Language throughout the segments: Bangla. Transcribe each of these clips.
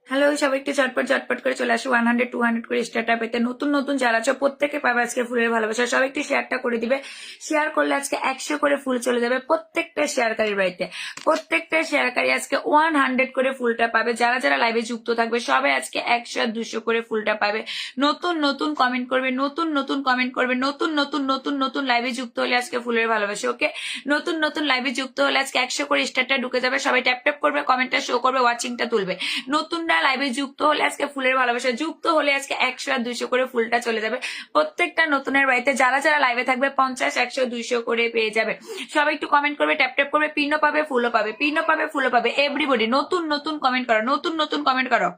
হ্যালো, সবাই একটু ঝটপট ঝটপট করে চলে আসো 100 200 করে স্টার্টার পেতে। নতুন নতুন যারা আছো প্রত্যেকে পাবে আজকে ফুলের ভালোবাসা। সবাই একটু শেয়ারটা করে দিবে। শেয়ার করলে আজকে 100 করে ফুল চলে যাবে প্রত্যেকটা শেয়ারকারীর বাড়িতে। প্রত্যেকটা শেয়ারকারী আজকে 100 করে ফুলটা পাবে। যারা যারা লাইভে যুক্ত থাকবে সবাই আজকে 100 আর 200 করে ফুলটা পাবে। নতুন নতুন কমেন্ট করবে, নতুন নতুন কমেন্ট করবে, নতুন নতুন নতুন নতুন লাইভে যুক্ত হলে আজকে ফুলের ভালোবাসা। ওকে, নতুন নতুন লাইভে যুক্ত হলে আজকে 100 করে স্টারটা ঢুকে যাবে। সবাই ট্যাপ ট্যাপ করবে, কমেন্টটা শো করবে, ওয়াচিংটা তুলবে। নতুনরা লাইভে যুক্ত হলে আজকে ফুলের ভালোবাসা, যুক্ত হলে আজকে 100 আর 200 করে ফুলটা চলে যাবে প্রত্যেকটা নতুনের বাড়িতে। যারা যারা লাইভে থাকবে 50 100 200 করে পেয়ে যাবে। সবাই একটু কমেন্ট করবে, ট্যাপ ট্যাপ করবে, পিনও পাবে, ফুলও পাবে, পিনও পাবে, ফুলও পাবে। এভরিবডি নতুন নতুন কমেন্ট করো, নতুন নতুন কমেন্ট করো।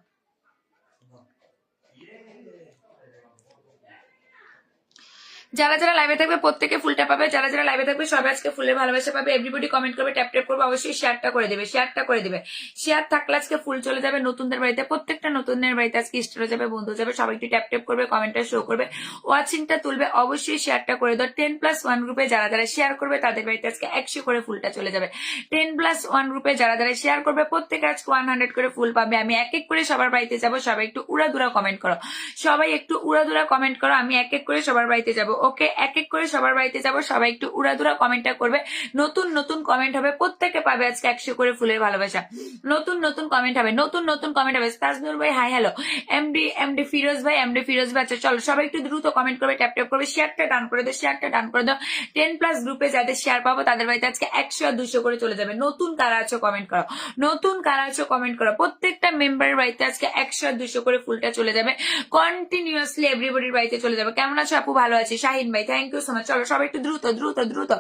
যারা যারা লাইভে থাকবে প্রত্যেকে ফুলটা পাবে। যারা যারা লাইভে থাকবে সবাই আজকে ফুলের ভালোবাসা পাবে। এভরিবডি কমেন্ট করবে, ট্যাপ ট্যাপ করবে, অবশ্যই শেয়ারটা করে দেবে, শেয়ারটা করে দিবে। শেয়ার থাকলে আজকে ফুল চলে যাবে নতুনদের বাড়িতে। প্রত্যেকটা নতুনদের বাড়িতে আজকে স্টার যাবে, বন্ধু যাবে। সবাই একটু ট্যাপ ট্যাপ করবে, কমেন্টটা শো করবে, ওয়াচিংটা তুলবে, অবশ্যই শেয়ারটা করে দাও। 10+1 গ্রুপে যারা যারা শেয়ার করবে তাদের বাড়িতে আজকে 100 করে ফুলটা চলে যাবে। 10+1 গ্রুপে যারা যারা শেয়ার করবে প্রত্যেকে আজকে 100 করে ফুল পাবে। আমি এক এক করে সবার বাড়িতে যাবো। সবাই একটু উড়াদুরা কমেন্ট করো, সবাই একটু উড়াদুরা কমেন্ট করো। আমি এক এক করে সবার বাড়িতে যাবো। ওকে, এক এক করে সবার বাড়িতে যাবো। সবাই একটু উড়াদুরা কমেন্টটা করবে। নতুন নতুন কমেন্ট হবে, প্রত্যেকে পাবে আজকে 100 করে ফুলের ভালোবাসা। নতুন নতুন কমেন্ট হবে, নতুন নতুন কমেন্ট হবে। তাজনুর ভাই হাই হ্যালো, এমডি ফিরোজ ভাই, এমডি ফিরোজ ভাই। আচ্ছা চলো সবাই একটু দ্রুত কমেন্ট করবে, ট্যাপ ট্যাপ করবে, শেয়ারটা ডান করে দাও, শেয়ারটা ডান করে দাও। 10+ গ্রুপে যাদের শেয়ার পাবো তাদের বাড়িতে আজকে 100 আর 200 করে চলে যাবে। নতুন কারা আছো কমেন্ট করো, নতুন কারা আছো কমেন্ট করো। প্রত্যেকটা মেম্বারের বাড়িতে আজকে 100 আর 200 করে ফুলটা চলে যাবে কন্টিনিউয়াসলি। এভরিবডির বাড়িতে চলে যাবে। কেমন আছো আপু? ভালো আছি। শাহিন ভাই থ্যাংক ইউ সো মাচ। চলো সবাই একটু দ্রুত দ্রুত দ্রুত,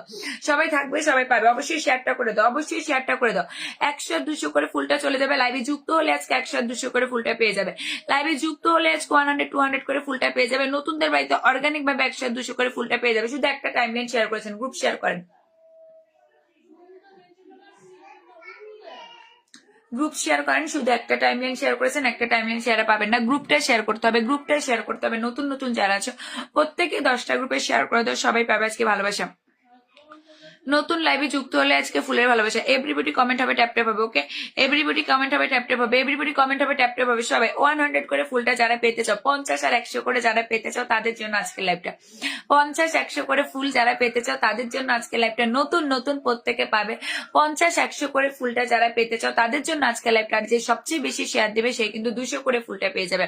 সবাই থাকবে, সবাই পাবে। অবশ্যই শেয়ারটা করে দাও, অবশ্যই শেয়ারটা করে দাও। 100 আর 200 করে ফুলটা চলে যাবে। লাইভে যুক্ত হলে আজকে 100 আর 200 করে ফুলটা পেয়ে যাবে। লাইভে যুক্ত হলে আজকে 100 200 করে ফুলটা পেয়ে যাবে। নতুনদের বাড়িতে অর্গানিক ভাবে 100 আর 200 করে ফুলটা পেয়ে যাবে। শুধু একটা টাইমলাইন শেয়ার করেছেন, গ্রুপ শেয়ার করেন, গ্রুপ শেয়ার করেন। শুধু একটা টাইমলাইন শেয়ার করেছেন, একটা টাইমলাইন শেয়ারে পাবেন না। গ্রুপটা শেয়ার করতে হবে, গ্রুপটা শেয়ার করতে হবে। নতুন নতুন যারা আছে প্রত্যেকে 10টা গ্রুপে শেয়ার করে দাও। সবাই পাবে আজকে ভালোবাসা। নতুন লাইভে যুক্ত হলে আজকে ফুলের ভালোবাসা। এভরিবডি কমেন্ট হবে, ট্যাপ ট্যাপ হবে। ওকে, এভরিবডি কমেন্ট হবে, ট্যাপ ট্যাপ হবে। এভরিবডি কমেন্ট হবে, ট্যাপ ট্যাপ হবে। সবাই 100 করে ফুলটা যারা পেতে চাও, 50 আর 100 করে যারা পেতে চাও তাদের জন্য আজকে লাইভটা। 50 100 করে ফুল যারা পেতে চাও তাদের জন্য আজকে লাইভটা। নতুন নতুন প্রত্যেকে পাবে। 50 100 করে ফুলটা যারা পেতে চাও তাদের জন্য আজকে লাইভটা। আর যে সবচেয়ে বেশি শেয়ার দেবে সে কিন্তু 200 করে ফুলটা পেয়ে যাবে।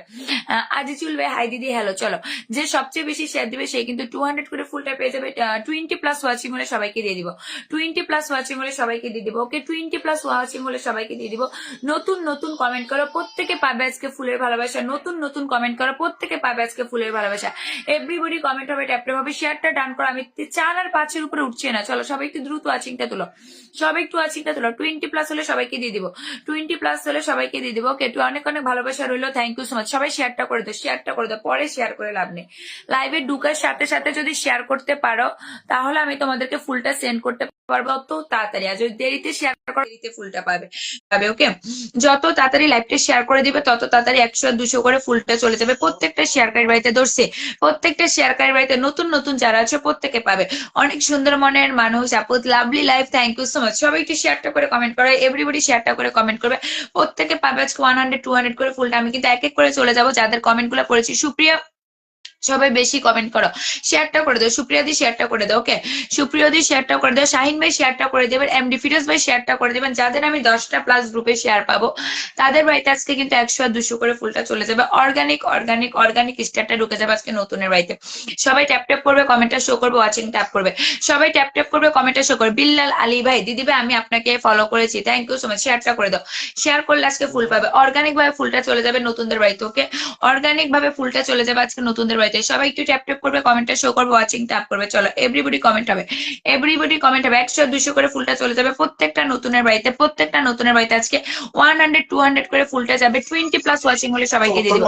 আজিজুল ভাই হাই দিদি হ্যালো। চলো, যে সবচেয়ে বেশি শেয়ার দিবে সে কিন্তু 200 করে ফুলটা পেয়ে যাবে। 20+ ওয়াচিং হলে সবাইকে দিয়ে দিব। 20+ ওয়াচিং হলে সবাইকে দিয়ে দিব। ওকে, 20+ ওয়াচিং হলে সবাইকে দিয়ে দিব। নতুন নতুন কমেন্ট করো, প্রত্যেকে পাবে আজকে ফুলের ভালোবাসা। নতুন নতুন কমেন্ট করো, প্রত্যেকে পাবে আজকে ফুলের ভালোবাসা। এভরিবডি কমেন্ট হবে, ট্যাপ ট্যাপ হবে, শেয়ারটা ডান করো। আমি 4 আর 5 এর উপরে উঠছে না। চলো সবাই একটু দ্রুত ওয়াচিংটা তুলো, সবাই একটু ওয়াচিংটা তুলো। 20+ হলে সবাইকে দিয়ে দিব, 20+ হলে সবাইকে দিয়ে দিব। ওকে, অনেক অনেক ভালোবাসা রইলো। Thank you so much. সবাই শেয়ারটা করে দাও, শেয়ারটা করে দাও। পরে শেয়ার করে লাভ নেই। লাইভে ঢুকার সাথে সাথে যদি শেয়ার করতে পারো তাহলে আমি তোমাদেরকে ফুলটা সেন্ড করতে পারবো অত তাড়াতাড়ি। আর যদি দেরিতে শেয়ার করো দেরিতে ফুলটা পাবে। ওকে, যত তাড়াতাড়ি লাইভটা শেয়ার করে দিবে তত তাড়াতাড়ি 100 আর 200 করে ফুলটা চলে যাবে। প্রত্যেকটা শেয়ারকারীর বাড়িতে ধরছে, প্রত্যেকটা শেয়ারকারীর বাড়িতে নতুন নতুন যারা আছে প্রত্যেকে পাবে। অনেক সুন্দর মনের মানুষ আপু, lovely life, thank you so much. সবাই একটু শেয়ারটা করে কমেন্ট করো, এভরিবডি শেয়ারটা করে কমেন্ট করবে। প্রত্যেকে পাবে আজকে 100 200 করে ফুলটা। আমি কিন্তু এক এক করে চলে যাবো যাদের কমেন্ট গুলো পড়েছি। সুপ্রিয়া, সবাই বেশি কমেন্ট করো, শেয়ারটা করে দাও। সুপ্রিয়া দি শেয়ারটা করে দাও। ওকে, সুপ্রিয়া দি শেয়ারটা করে দাও। শাহিন ভাই শেয়ারটা করে দেবেন, এমডি ফিরোজ ভাই শেয়ারটা করে দেবেন। যাদের আমি 10টা+ গ্রুপে শেয়ার পাবো তাদের বাড়িতে আজকে কিন্তু 100 আর 200 করে ফুলটা চলে যাবে। অর্গানিক অর্গানিক অর্গানিক স্টারটা ঢুকে যাবে আজকে নতুনের বাড়িতে। সবাই ট্যাপ ট্যাপ করবে, কমেন্টটা শো করবে, ওয়াচিং ট্যাপ করবে। সবাই ট্যাপ ট্যাপ করবে, কমেন্টটা শো করবে। বিল্লাল আলী ভাই, দিদি ভাই আমি আপনাকে ফলো করেছি, থ্যাংক ইউ সো মাচ। শেয়ারটা করে দাও, শেয়ার করলে আজকে ফুল পাবে। অর্গানিক ভাবে ফুলটা চলে যাবে নতুনদের বাড়িতে। ওকে, অর্গানিক ভাবে ফুলটা চলে যাবে আজকে নতুনদের বাড়িতে। সবাই একটু ট্যাপ ট্যাপ করবে, কমেন্টটা শো করবে, ওয়াচিং ট্যাপ করবে। চলো, এভরিবডি কমেন্ট হবে, এভরিবডি কমেন্ট হবে। 100 200 করে ফুলটা চলে যাবে প্রত্যেকটা নতুনের বাড়িতে। প্রত্যেকটা নতুনের বাড়িতে আজকে 100 200 করে ফুলটা যাবে। 20+ ওয়াচিং হলে সবাইকে দিয়ে দিব,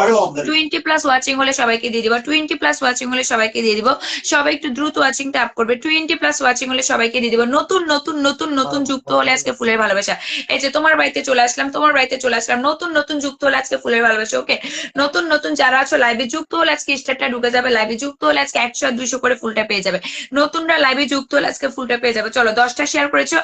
20+ ওয়াচিং হলে সবাইকে দিয়ে দিব, 20+ ওয়াচিং হলে সবাইকে দিয়ে দিব। সবাই একটু দ্রুত ওয়াচিং ট্যাপ করবে। 20+ ওয়াচিং হলে সবাইকে দিয়ে দিব। নতুন নতুন নতুন নতুন যুক্ত হলে আজকে ফুলের ভালোবাসা। এই যে তোমার বাড়িতে চলে আসলাম, তোমার বাড়িতে চলে আসলাম। নতুন নতুন যুক্ত হলে আজকে ফুলের ভালোবাসা। ওকে, নতুন নতুন যারা আছো লাইভে যুক্ত হলে আজকে স্টারটা ঢুকে যাবে। লাইভে যুক্ত হলে আজকে 100 আর 200 করে ফুলটা পেয়ে যাবে। নতুনরা লাইভে যুক্ত হলে আজকে ফুলটা পেয়ে যাবে। চলো, 10টা শেয়ার করেছো,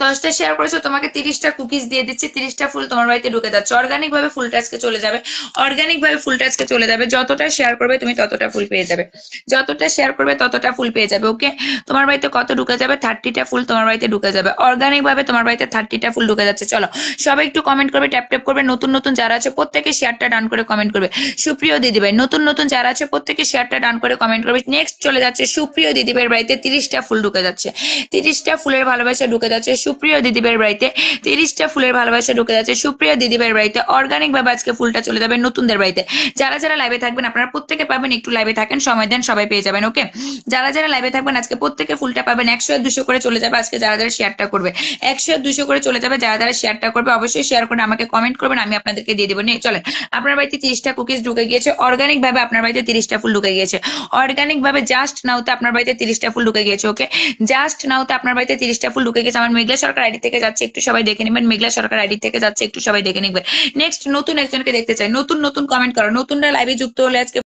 10টা শেয়ার করেছো, তোমাকে 30টা কুকিজ দিয়ে দিচ্ছে, 30টা ফুল তোমার বাড়িতে ঢুকে যাচ্ছে। অর্গানিক ভাবে ফুলটা আজকে চলে যাবে, অর্গানিক ভাবে ফুলটা আজকে চলে যাবে। যতটা শেয়ার করবে তুমি ততটা ফুল পেয়ে যাবে, যতটা শেয়ার করবে ততটা ফুল পেয়ে যাবে। ওকে, তোমার বাড়িতে কত ঢুকে যাবে? 30টা ফুল তোমার বাড়িতে ঢুকে যাবে, অর্গানিক ভাবে তোমার বাড়িতে 30টা ফুল ঢুকে যাচ্ছে। চলো সবাই একটু কমেন্ট করবে, ট্যাপ ট্যাপ করবে। নতুন নতুন যারা আছে প্রত্যেকে শেয়ারটা ডান করে কমেন্ট করবে। সুপ্রিয় দিদিভাই, নতুন নতুন যারা আছে প্রত্যেকে শেয়ারটা ডান করে কমেন্ট করবে। নেক্সট চলে যাচ্ছে সুপ্রিয় দিদিভাইয়ের বাড়িতে 30টা ফুল ঢুকে যাচ্ছে, 30টা ফুলের ভালোবাসা ঢুকে যাচ্ছে সুপ্রিয় দিদিভাইয়ের বাড়িতে, 30টা ফুলের ভালোবাসা ঢুকে যাচ্ছে সুপ্রিয় দিদিভাইয়ের বাড়িতে। অর্গানিক ভাবে আজকে ফুলটা চলে যাবে নতুনদের বাড়িতে। যারা যারা লাইভে থাকবেন আপনারা প্রত্যেকে পাবেন, একটু লাইভে থাকেন, সময় দেন, সবাই পেয়ে যাবেন। ওকে, যারা যারা লাইভে থাকবেন আজকে প্রত্যেকে ফুলটা পাবেন। 100 আর 200 করে চলে যাবে আজকে যারা যারা শেয়ারটা করবে, 100 আর 200 করে চলে যাবে যারা যারা শেয়ারটা করবে। অবশ্যই শেয়ার করে আমাকে কমেন্ট করবেন, আমি আপনাদেরকে দিয়ে দেবো। নিয়ে চলেন, আপনার বাড়িতে 30টা কুকিজ ঢুকে গিয়েছে, অর্গানিক ভাবে আপনার বাড়িতে 30টা ফুল ঢুকে গিয়েছে, অর্গানিক ভাবে জাস্ট নাওতে আপনার বাড়িতে 30টা ফুল ঢুকে গিয়েছে। ওকে, জাস্ট নাওতে আপনার বাড়িতে 30টা ফুল ঢুকে গেছে। আমার মেঘলা সরকার আইডি থেকে যাচ্ছে, একটু সবাই দেখে নেবেন। মেঘলা সরকার আইডি থেকে যাচ্ছে, একটু সবাই দেখে নেবেন। নেক্সট নতুন একজনকে দেখতে চাই, নতুন নতুন কমেন্ট করো, নতুনরা লাইভে যুক্ত হলে আজকে